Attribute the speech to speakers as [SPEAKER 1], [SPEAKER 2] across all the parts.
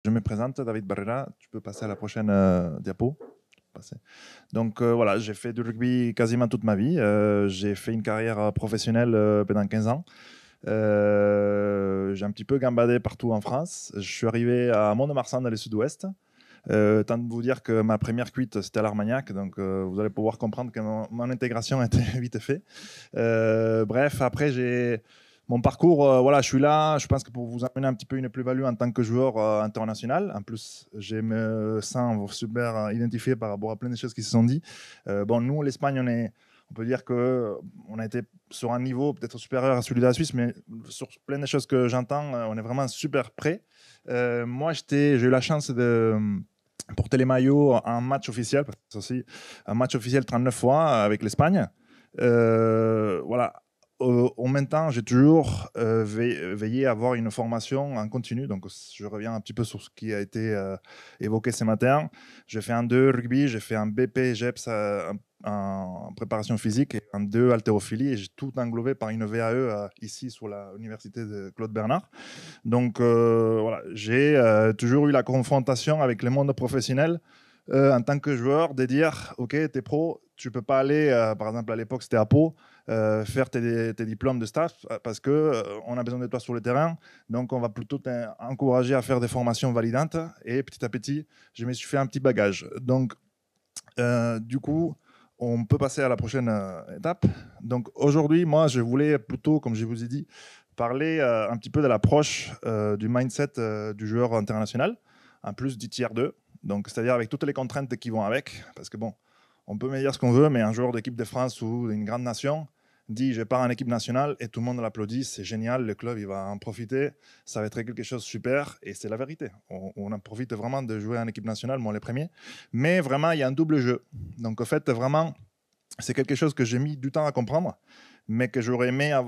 [SPEAKER 1] Je me présente, David Barrera. Tu peux passer à la prochaine diapo. Passer. Donc voilà, j'ai fait du rugby quasiment toute ma vie. J'ai fait une carrière professionnelle pendant 15 ans. J'ai un petit peu gambadé partout en France. Je suis arrivé à Mont-de-Marsan dans le sud-ouest. Tant de vous dire que ma première cuite, c'était à l'Armagnac. Donc vous allez pouvoir comprendre que mon intégration était vite faite. Bref, après, j'ai mon parcours, voilà, je suis là, je pense que pour vous amener un petit peu une plus-value en tant que joueur international. En plus, je me sens super identifié par rapport à plein de choses qui se sont dites. Bon, nous, l'Espagne, on peut dire qu'on a été sur un niveau peut-être supérieur à celui de la Suisse, mais sur plein de choses que j'entends, on est vraiment super prêt. Moi, j'ai eu la chance de porter les maillots en match officiel, parce que c'est aussi un match officiel 39 fois avec l'Espagne. Voilà. En même temps, j'ai toujours veillé à avoir une formation en continu. Donc, je reviens un petit peu sur ce qui a été évoqué ce matin. J'ai fait un 2 rugby, j'ai fait un BP GEPS en préparation physique et un 2 haltérophilie. Et j'ai tout englobé par une VAE ici sur l'université de Claude Bernard. Donc, voilà, j'ai toujours eu la confrontation avec le monde professionnel en tant que joueur, de dire, OK, t'es pro, tu peux pas aller, par exemple à l'époque c'était à Pau, faire tes diplômes de staff parce que on a besoin de toi sur le terrain, donc on va plutôt t'encourager à faire des formations validantes et petit à petit, je me suis fait un petit bagage. Donc, du coup, on peut passer à la prochaine étape. Donc aujourd'hui, moi, je voulais plutôt, comme je vous ai dit, parler un petit peu de l'approche du mindset du joueur international, en plus du tiers 2. Donc, c'est-à-dire avec toutes les contraintes qui vont avec. Parce que bon, on peut me dire ce qu'on veut, mais un joueur d'équipe de France ou d'une grande nation dit je pars en équipe nationale et tout le monde l'applaudit, c'est génial, le club il va en profiter, ça va être quelque chose de super et c'est la vérité. On en profite vraiment de jouer en équipe nationale, moi les premiers. Mais vraiment, il y a un double jeu. Donc, en fait, vraiment, c'est quelque chose que j'ai mis du temps à comprendre, mais que j'aurais aimé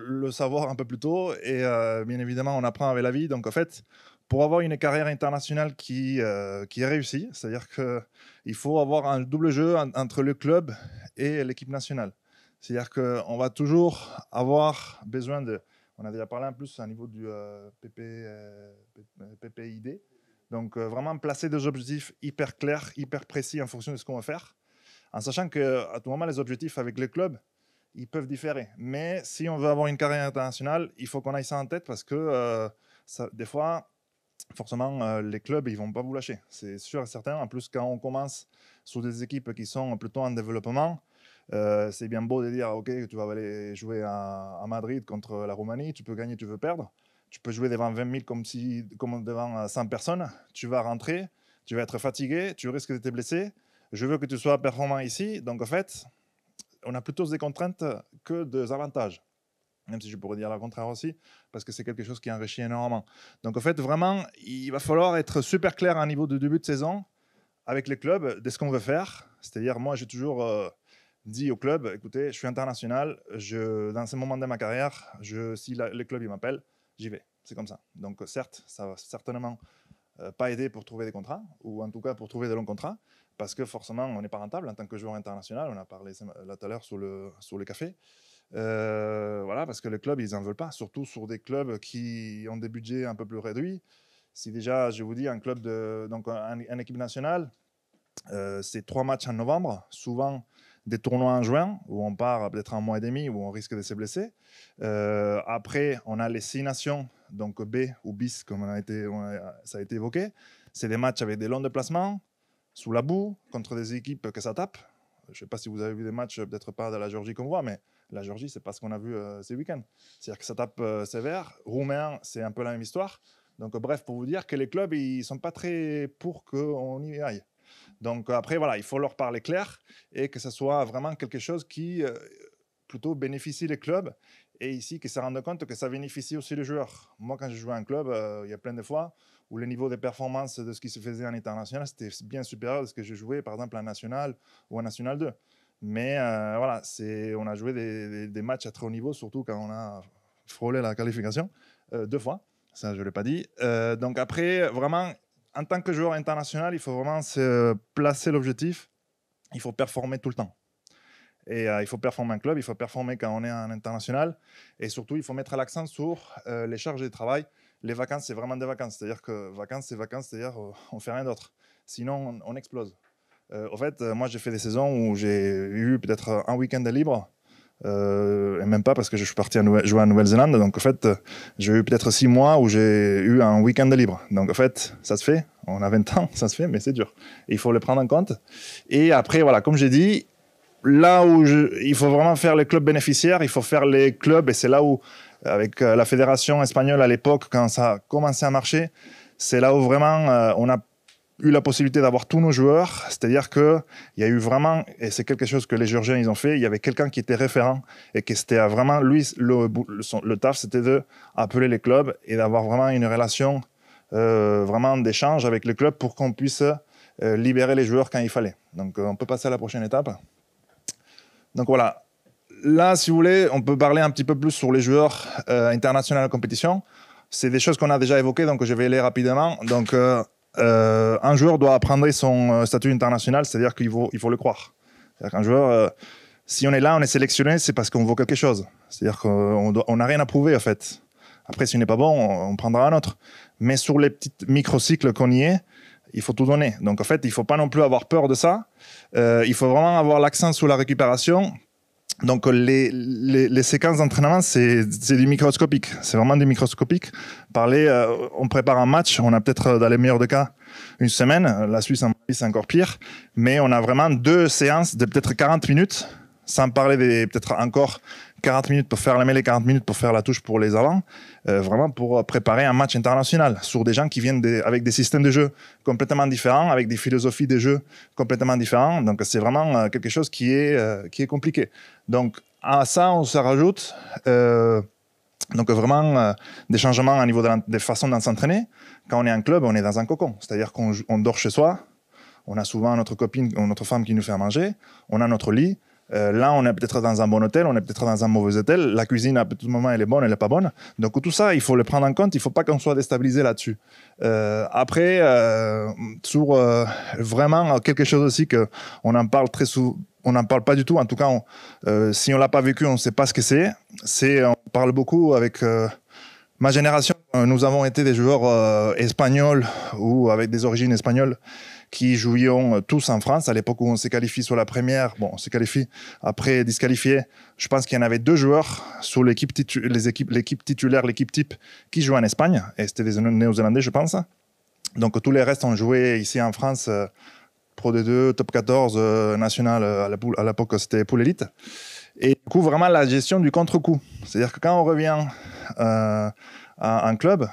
[SPEAKER 1] le savoir un peu plus tôt. Et bien évidemment, on apprend avec la vie. Donc, en fait, pour avoir une carrière internationale qui est réussie, c'est-à-dire qu'il faut avoir un double jeu entre le club et l'équipe nationale. C'est-à-dire qu'on va toujours avoir besoin de. On a déjà parlé en plus à niveau du PPID. Donc, vraiment placer des objectifs hyper clairs, hyper précis en fonction de ce qu'on va faire, en sachant qu'à tout moment, les objectifs avec les clubs, ils peuvent différer. Mais si on veut avoir une carrière internationale, il faut qu'on aille ça en tête parce que des fois, forcément, les clubs, ils vont pas vous lâcher. C'est sûr et certain. En plus, quand on commence sous des équipes qui sont plutôt en développement, c'est bien beau de dire, OK, tu vas aller jouer à Madrid contre la Roumanie, tu peux gagner, tu veux perdre. Tu peux jouer devant 20 000 comme devant 100 personnes. Tu vas rentrer, tu vas être fatigué, tu risques de te blesser. Je veux que tu sois performant ici. Donc, en fait, on a plutôt des contraintes que des avantages. Même si je pourrais dire le contraire aussi, parce que c'est quelque chose qui enrichit énormément. Donc, en fait, vraiment, il va falloir être super clair à un niveau de début de saison avec les clubs de ce qu'on veut faire. C'est-à-dire, moi, j'ai toujours dit au club, écoutez, je suis international, dans ce moment de ma carrière, si les clubs m'appellent, j'y vais. C'est comme ça. Donc, certes, ça va certainement pas aider pour trouver des contrats, ou en tout cas pour trouver des longs contrats, parce que forcément, on n'est pas rentable en tant que joueur international. On a parlé là tout à l'heure sur le café. Voilà, parce que les clubs, ils n'en veulent pas, surtout sur des clubs qui ont des budgets un peu plus réduits. Si déjà, je vous dis, un club donc en équipe nationale, c'est 3 matchs en novembre, souvent des tournois en juin, où on part peut-être un mois et demi, où on risque de se blesser. Après, on a les 6 nations, donc B ou BIS, comme ça a été évoqué. C'est des matchs avec des longs déplacements, sous la boue, contre des équipes que ça tape. Je ne sais pas si vous avez vu des matchs, peut-être pas de la Géorgie comme moi, mais la Géorgie, c'est pas ce qu'on a vu ces week-ends. C'est-à-dire que ça tape sévère. Roumain, c'est un peu la même histoire. Donc, bref, pour vous dire que les clubs, ils sont pas très pour qu'on y aille. Donc après, voilà, il faut leur parler clair et que ce soit vraiment quelque chose qui plutôt bénéficie les clubs et ici qu'ils se rendent compte que ça bénéficie aussi les joueurs. Moi, quand je jouais en club, il y a plein de fois où le niveau de performance de ce qui se faisait en international, c'était bien supérieur à ce que je jouais, par exemple, en national ou en national 2. Mais voilà, on a joué des matchs à très haut niveau, surtout quand on a frôlé la qualification 2 fois. Ça, je ne l'ai pas dit. Donc après, vraiment, en tant que joueur international, il faut vraiment se placer l'objectif. Il faut performer tout le temps. Et il faut performer en club, il faut performer quand on est en international. Et surtout, il faut mettre l'accent sur les charges de travail. les vacances, c'est vraiment des vacances. C'est-à-dire que vacances, c'est vacances, c'est-à-dire on fait rien d'autre. Sinon, on explose. En fait, moi, j'ai fait des saisons où j'ai eu peut-être un week-end de libre. Et même pas parce que je suis parti jouer en Nouvelle-Zélande. Donc, en fait, j'ai eu peut-être 6 mois où j'ai eu un week-end de libre. Donc, en fait, ça se fait. On a 20 ans, ça se fait, mais c'est dur. Et il faut le prendre en compte. Et après, voilà, comme j'ai dit, là où il faut vraiment faire les clubs bénéficiaires, il faut faire les clubs. Et c'est là où, avec la fédération espagnole à l'époque, quand ça a commencé à marcher, c'est là où vraiment on a eu la possibilité d'avoir tous nos joueurs, c'est-à-dire qu'il y a eu vraiment, et c'est quelque chose que les Géorgiens ils ont fait, il y avait quelqu'un qui était référent et que c'était vraiment, lui, le taf, c'était d'appeler les clubs et d'avoir vraiment une relation vraiment d'échange avec les clubs pour qu'on puisse libérer les joueurs quand il fallait. Donc on peut passer à la prochaine étape. Donc voilà, là si vous voulez, on peut parler un petit peu plus sur les joueurs internationaux en compétition. C'est des choses qu'on a déjà évoquées, donc je vais les rapidement. Donc un joueur doit apprendre son statut international, c'est-à-dire qu'il faut le croire. C'est-à-dire qu'un joueur, si on est là, on est sélectionné, c'est parce qu'on vaut quelque chose. C'est-à-dire qu'on n'a rien à prouver, en fait. Après, si on n'est pas bon, on prendra un autre. Mais sur les petits microcycles qu'on y est, il faut tout donner. Donc, en fait, il ne faut pas non plus avoir peur de ça. Il faut vraiment avoir l'accent sur la récupération. Donc, les séquences d'entraînement, c'est du microscopique. C'est vraiment du microscopique. On prépare un match, on a peut-être, dans les meilleurs des cas, une semaine. La Suisse, c'est encore pire. Mais on a vraiment 2 séances de peut-être 40 minutes, sans parler des peut-être encore 40 minutes pour faire la mêlée, 40 minutes pour faire la touche pour les avants, vraiment pour préparer un match international sur des gens qui viennent avec des systèmes de jeu complètement différents, avec des philosophies de jeu complètement différentes. Donc c'est vraiment quelque chose qui est compliqué. Donc à ça, on se rajoute donc vraiment des changements au niveau des façons de s'entraîner. Quand on est en club, on est dans un cocon, c'est-à-dire qu'on dort chez soi, on a souvent notre copine ou notre femme qui nous fait à manger, on a notre lit. Là, on est peut-être dans un bon hôtel, on est peut-être dans un mauvais hôtel. La cuisine, à tout moment, elle est bonne, elle n'est pas bonne. Donc, tout ça, il faut le prendre en compte. Il ne faut pas qu'on soit déstabilisé là-dessus. Après, sur vraiment quelque chose aussi qu'on en parle très souvent, on n'en parle pas du tout. En tout cas, si on ne l'a pas vécu, on ne sait pas ce que c'est. On parle beaucoup avec ma génération. Nous avons été des joueurs espagnols ou avec des origines espagnoles qui jouions tous en France. À l'époque où on s'est qualifié sur la première, bon, on s'est qualifié après disqualifié. Je pense qu'il y en avait 2 joueurs sur l'équipe titulaire, l'équipe type, qui jouaient en Espagne. Et c'était des Néo-Zélandais, je pense. Donc tous les restes ont joué ici en France, Pro D2, Top 14, national. À l'époque, c'était Pool Elite. Et du coup, vraiment la gestion du contre-coup. C'est-à-dire que quand on revient en club,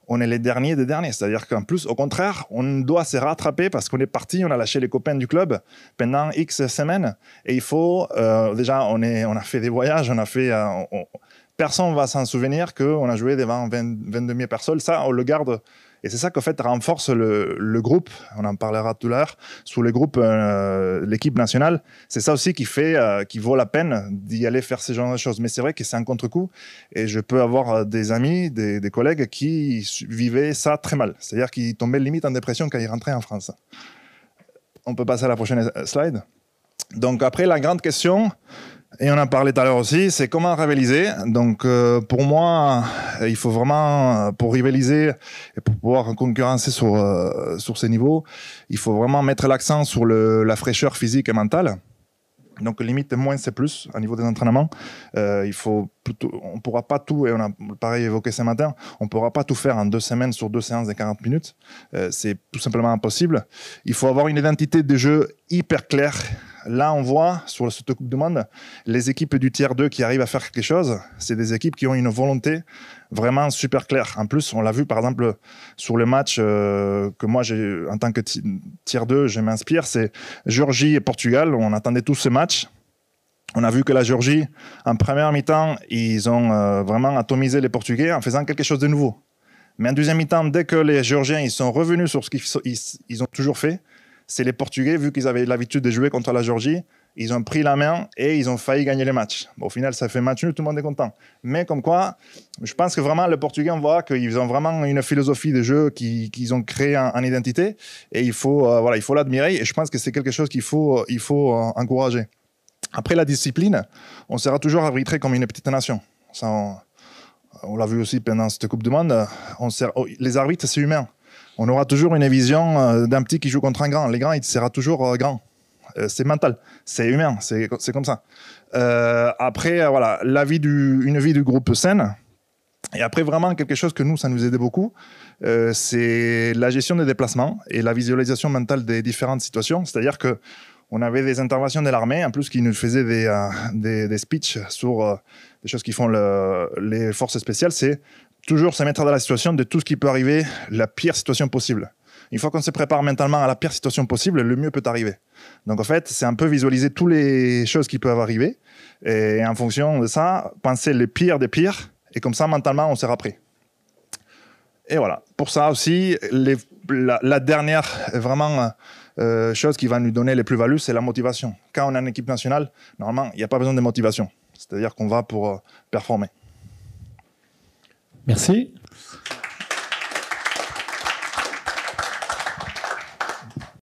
[SPEAKER 1] on est les derniers des derniers. C'est-à-dire qu'en plus, au contraire, on doit se rattraper parce qu'on est parti, on a lâché les copains du club pendant X semaines. Et il faut, déjà, on a fait des voyages, personne ne va s'en souvenir qu'on a joué devant 22 000 personnes. Ça, on le garde. Et c'est ça qu'en fait renforce le groupe. On en parlera tout à l'heure. Sous le groupe, l'équipe nationale, c'est ça aussi qui vaut la peine d'y aller faire ce genre de choses. Mais c'est vrai que c'est un contre-coup. Et je peux avoir des amis, des collègues qui vivaient ça très mal. C'est-à-dire qu'ils tombaient limite en dépression quand ils rentraient en France. On peut passer à la prochaine slide. Donc après, la grande question, et on en parlait tout à l'heure aussi, c'est comment rivaliser. Donc pour moi, il faut vraiment, pour rivaliser et pour pouvoir concurrencer sur ces niveaux, il faut vraiment mettre l'accent sur la fraîcheur physique et mentale. Donc limite, moins c'est plus au niveau des entraînements. On ne pourra pas tout, et on a pareil évoqué ce matin, on ne pourra pas tout faire en 2 semaines sur 2 séances de 40 minutes. C'est tout simplement impossible. Il faut avoir une identité de jeu hyper claire. Là, on voit sur cette Coupe du Monde, les équipes du tiers 2 qui arrivent à faire quelque chose, c'est des équipes qui ont une volonté vraiment super claire. En plus, on l'a vu par exemple sur le match que moi, en tant que tiers 2, je m'inspire, c'est Géorgie et Portugal. On attendait tous ce match. On a vu que la Géorgie, en première mi-temps, ils ont vraiment atomisé les Portugais en faisant quelque chose de nouveau. Mais en deuxième mi-temps, dès que les Géorgiens ils sont revenus sur ce qu'ils ont toujours fait, c'est les Portugais, vu qu'ils avaient l'habitude de jouer contre la Géorgie, ils ont pris la main et ils ont failli gagner les matchs. Bon, au final, ça fait match nul, tout le monde est content. Mais comme quoi, je pense que vraiment, les Portugais, on voit qu'ils ont vraiment une philosophie de jeu qu'ils ont créée en identité. Et il faut l'admirer. Et je pense que c'est quelque chose qu'il faut encourager. Après la discipline, on sera toujours arbitré comme une petite nation. Ça, on l'a vu aussi pendant cette Coupe du Monde, les arbitres, c'est humain. On aura toujours une vision d'un petit qui joue contre un grand. Les grands, il sera toujours grand. C'est mental, c'est humain, c'est comme ça. Après, voilà, une vie du groupe saine. Et après, vraiment, quelque chose que nous, ça nous aidait beaucoup, c'est la gestion des déplacements et la visualisation mentale des différentes situations. C'est-à-dire qu'on avait des interventions de l'armée, en plus, qui nous faisaient des speeches sur des choses qui font les forces spéciales. C'est toujours se mettre dans la situation de tout ce qui peut arriver, la pire situation possible. Une fois qu'on se prépare mentalement à la pire situation possible, le mieux peut arriver. Donc en fait, c'est un peu visualiser toutes les choses qui peuvent arriver et en fonction de ça, penser le pire des pires et comme ça, mentalement, on sera prêt. Et voilà. Pour ça aussi, la dernière vraiment chose qui va nous donner les plus-values, c'est la motivation. Quand on est en équipe nationale, normalement, il n'y a pas besoin de motivation. C'est-à-dire qu'on va pour performer.
[SPEAKER 2] Merci.